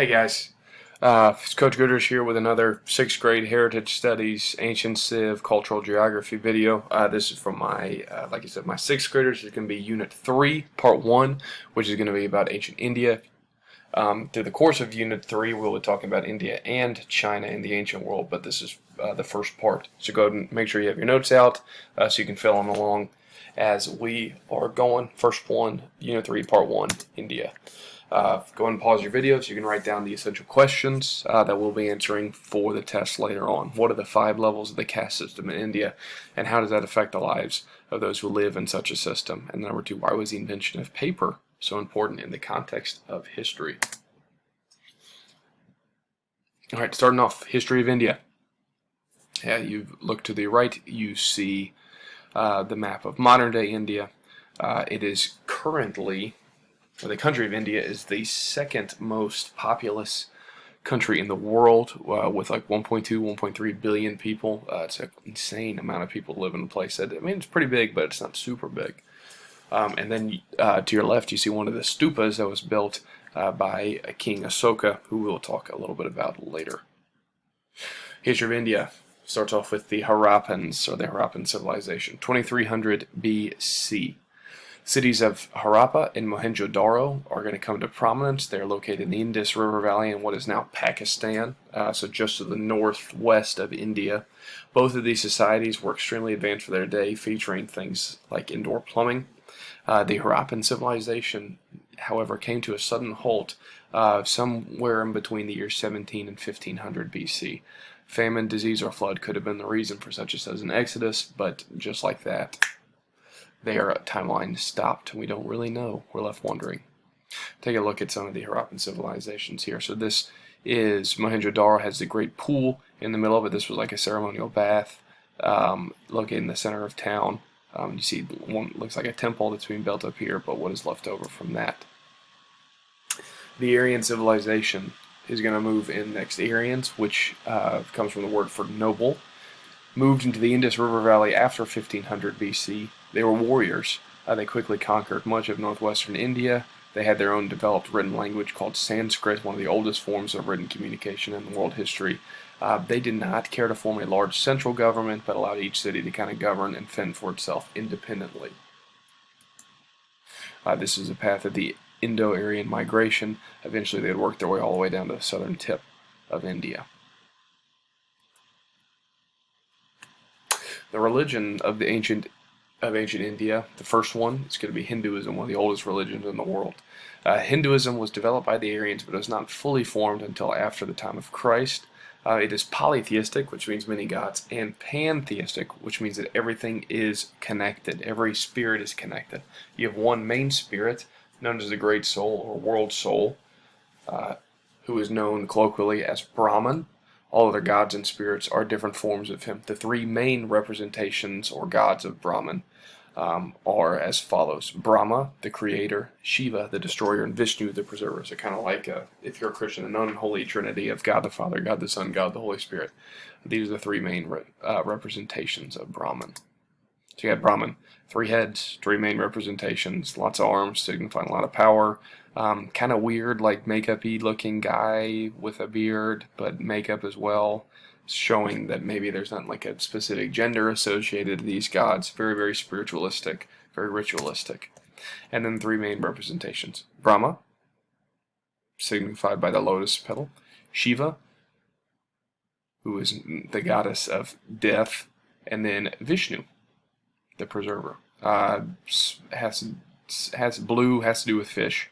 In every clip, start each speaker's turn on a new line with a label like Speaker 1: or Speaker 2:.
Speaker 1: Hey guys, it's Coach Goodrich here with another 6th grade Heritage Studies Ancient Civ Cultural Geography video. This is from my, like I said, my 6th graders. It's going to be Unit 3, Part 1, which is going to be about ancient India. Through the course of Unit 3, we'll be talking about India and China in the ancient world, but this is the first part. So go ahead and make sure you have your notes out so you can fill them along as we are going. First one, Unit 3, Part 1, India. Go ahead and pause your video so you can write down the essential questions that we'll be answering for the test later on. What are the 5 levels of the caste system in India, and how does that affect the lives of those who live in such a system? And number 2, why was the invention of paper so important in the context of history? All right, starting off, history of India. Yeah, you look to the right, you see the map of modern-day India. It is currently... the country of India is the second most populous country in the world, with like 1.2, 1.3 billion people. It's an insane amount of people live in a place. I mean, it's pretty big, but it's not super big. And then to your left, you see one of the stupas that was built by King Asoka, who we'll talk a little bit about later. History of India starts off with the Harappans, or the Harappan Civilization, 2300 BC. Cities of Harappa and Mohenjo-Daro are going to come to prominence. They're located in the Indus River Valley in what is now Pakistan, so just to the northwest of India. Both of these societies were extremely advanced for their day, featuring things like indoor plumbing. The Harappan civilization, however, came to a sudden halt somewhere in between the years 17 and 1500 BC. Famine, disease, or flood could have been the reason for such a sudden exodus, but just like that, their timeline stopped. We don't really know. We're left wondering. Take a look at some of the Harappan civilizations here. So this is Mohenjo-Daro, has the great pool in the middle of it. This was like a ceremonial bath located in the center of town. You see one looks like a temple that's being built up here, but what is left over from that? The Aryan Civilization is going to move in next. The Aryans, which comes from the word for noble, moved into the Indus River Valley after 1500 BC. They were warriors. They quickly conquered much of northwestern India. They had their own developed written language called Sanskrit, one of the oldest forms of written communication in world history. They did not care to form a large central government, but allowed each city to kind of govern and fend for itself independently. This is a path of the Indo-Aryan migration. Eventually they would work their way all the way down to the southern tip of India. The religion of ancient India, the first one, is going to be Hinduism, one of the oldest religions in the world. Hinduism was developed by the Aryans, but it was not fully formed until after the time of Christ. It is polytheistic, which means many gods, and pantheistic, which means that everything is connected. Every spirit is connected. You have one main spirit, known as the Great Soul, or World Soul, who is known colloquially as Brahman. All other gods and spirits are different forms of him. The 3 main representations or gods of Brahman are as follows: Brahma, the creator; Shiva, the destroyer; and Vishnu, the preserver. So kind of like, if you're a Christian, an unholy trinity of God the Father, God the Son, God the Holy Spirit. These are the 3 main representations of Brahman. So you got Brahman, 3 heads, 3 main representations, lots of arms, signifying a lot of power. Kind of weird, like makeup-y looking guy with a beard, but makeup as well, showing that maybe there's not like a specific gender associated to these gods. Very, very spiritualistic, very ritualistic. And then 3 main representations: Brahma, signified by the lotus petal; Shiva, who is the goddess of death; and then Vishnu, the preserver. Blue has to do with fish.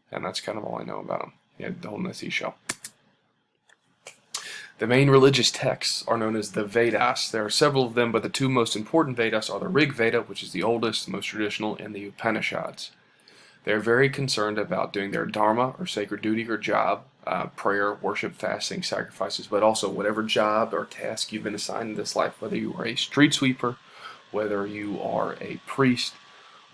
Speaker 1: And that's kind of all I know about him. He had the whole seashell. The main religious texts are known as the Vedas. There are several of them, but the 2 most important Vedas are the Rig Veda, which is the oldest, the most traditional, and the Upanishads. They are very concerned about doing their dharma, or sacred duty or job, prayer, worship, fasting, sacrifices, but also whatever job or task you've been assigned in this life, whether you are a street sweeper, whether you are a priest,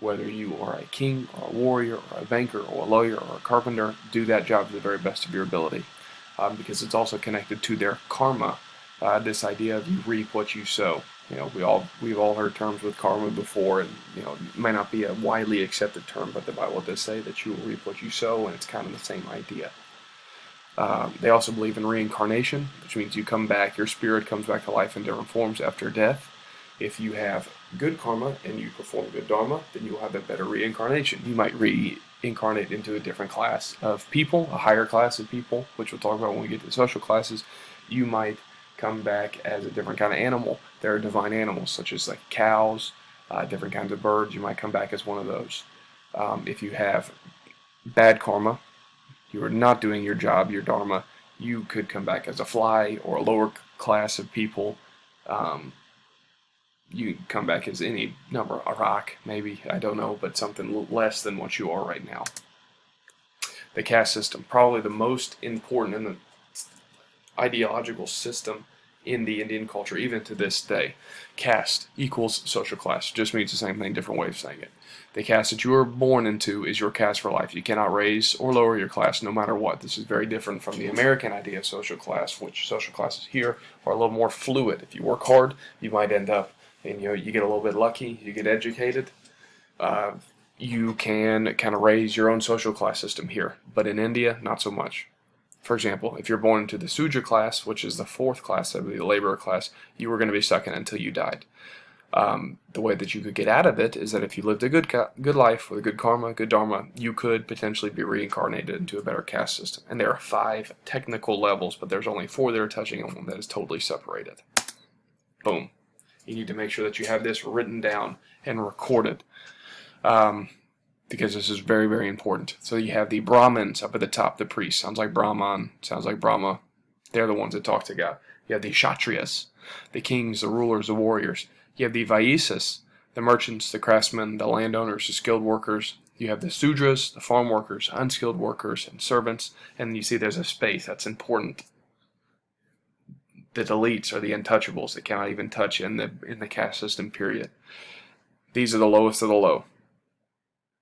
Speaker 1: whether you are a king, or a warrior, or a banker, or a lawyer, or a carpenter, do that job to the very best of your ability. Because it's also connected to their karma, this idea of you reap what you sow. You know, we've all heard terms with karma before, and it might not be a widely accepted term, but the Bible does say that you will reap what you sow, and it's kind of the same idea. They also believe in reincarnation, which means you come back, your spirit comes back to life in different forms after death. If you have good karma and you perform good dharma, then you'll have a better reincarnation. You might reincarnate into a different class of people, a higher class of people, which we'll talk about when we get to the social classes. You might come back as a different kind of animal. There are divine animals, such as like cows, different kinds of birds. You might come back as one of those. If you have bad karma, you are not doing your job, your dharma, you could come back as a fly or a lower class of people. You can come back as any number, a rock, maybe, I don't know, but something less than what you are right now. The caste system, probably the most important in the ideological system in the Indian culture, even to this day. Caste equals social class. Just means the same thing, different way of saying it. The caste that you are born into is your caste for life. You cannot raise or lower your class no matter what. This is very different from the American idea of social class, which social classes here are a little more fluid. If you work hard, you might end up, and you get a little bit lucky, you get educated, you can kind of raise your own social class system here. But in India, not so much. For example, if you're born into the Sudra class, which is the fourth class of the laborer class, you were going to be stuck in it until you died. The way that you could get out of it is that if you lived a good life with a good karma, good dharma, you could potentially be reincarnated into a better caste system. And there are 5 technical levels, but there's only 4 that are touching on one that is totally separated. Boom. You need to make sure that you have this written down and recorded. Because this is very, very important. So you have the Brahmins up at the top, the priests. Sounds like Brahman, sounds like Brahma. They're the ones that talk to God. You have the Kshatriyas, the kings, the rulers, the warriors. You have the Vaisyas, the merchants, the craftsmen, the landowners, the skilled workers. You have the Sudras, the farm workers, unskilled workers, and servants. And you see there's a space that's important. The deletes are the untouchables that cannot even touch in the caste system, period. These are the lowest of the low.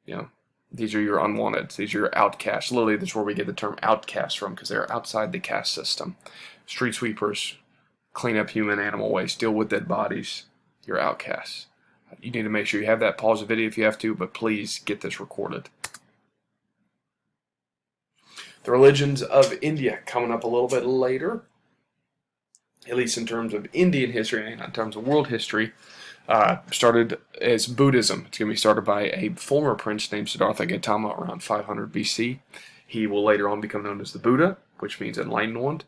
Speaker 1: You know, these are your unwanteds. These are your outcasts. Literally, that's where we get the term outcast from, because they're outside the caste system. Street sweepers, clean up human animal waste, deal with dead bodies. You're outcasts. You need to make sure you have that. Pause the video if you have to, but please get this recorded. The religions of India, coming up a little bit later, at least in terms of Indian history and in terms of world history. Started as Buddhism. It's going to be started by a former prince named Siddhartha Gautama around 500 BC. He will later on become known as the Buddha, which means enlightened one.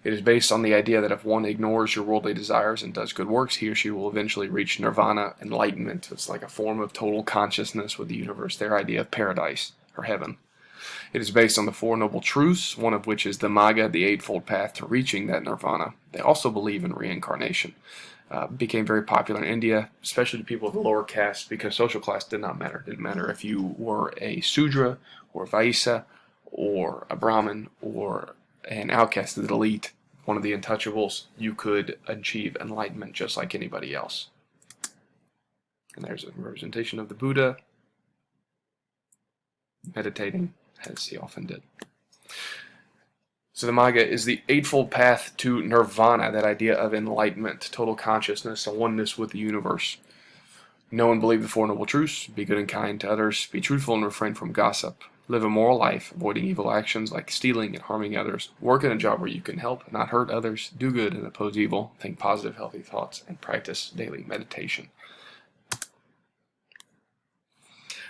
Speaker 1: It is based on the idea that if one ignores your worldly desires and does good works, he or she will eventually reach nirvana, enlightenment. It's like a form of total consciousness with the universe, their idea of paradise or heaven. It is based on the 4 noble truths, one of which is the Magga, the eightfold path to reaching that nirvana. They also believe in reincarnation. Became very popular in India, especially to people of the lower caste, because social class did not matter. It didn't matter if you were a Sudra, or Vaisya, or a Brahmin, or an outcast of the elite, one of the untouchables. You could achieve enlightenment just like anybody else. And there's a representation of the Buddha meditating, as he often did. So the Magga is the eightfold path to nirvana, that idea of enlightenment, total consciousness, and oneness with the universe. Know and believe the 4 noble truths, be good and kind to others, be truthful and refrain from gossip, live a moral life, avoiding evil actions like stealing and harming others, work in a job where you can help, not hurt others, do good and oppose evil, think positive, healthy thoughts, and practice daily meditation.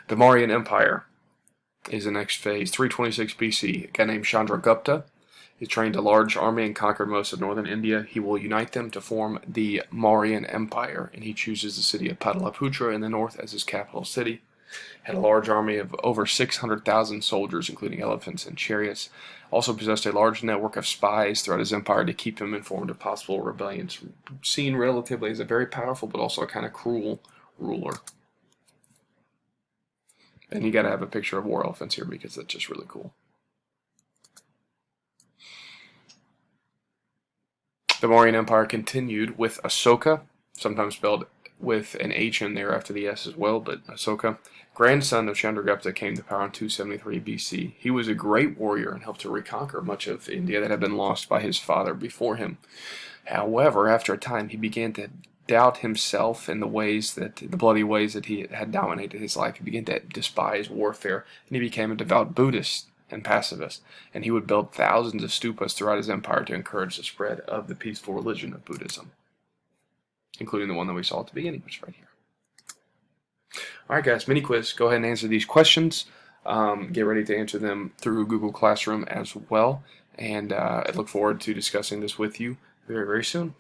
Speaker 1: The Mauryan Empire is the next phase. 326 BC, a guy named Chandragupta. He trained a large army and conquered most of northern India. He will unite them to form the Mauryan Empire, and he chooses the city of Pataliputra in the north as his capital city. Had a large army of over 600,000 soldiers, including elephants and chariots. Also possessed a large network of spies throughout his empire to keep him informed of possible rebellions. Seen relatively as a very powerful but also a kind of cruel ruler. And you got to have a picture of war elephants here because that's just really cool. The Mauryan Empire continued with Asoka, sometimes spelled with an H in there after the S as well, but Asoka, grandson of Chandragupta, came to power in 273 BC. He was a great warrior and helped to reconquer much of India that had been lost by his father before him. However, after a time, he began to doubt himself in the bloody ways that he had dominated his life. He began to despise warfare, and he became a devout Buddhist. and pacifist, and he would build thousands of stupas throughout his empire to encourage the spread of the peaceful religion of Buddhism, including the one that we saw at the beginning, which is right here. Alright guys, mini quiz. Go ahead and answer these questions. Get ready to answer them through Google Classroom as well, and I look forward to discussing this with you very, very soon.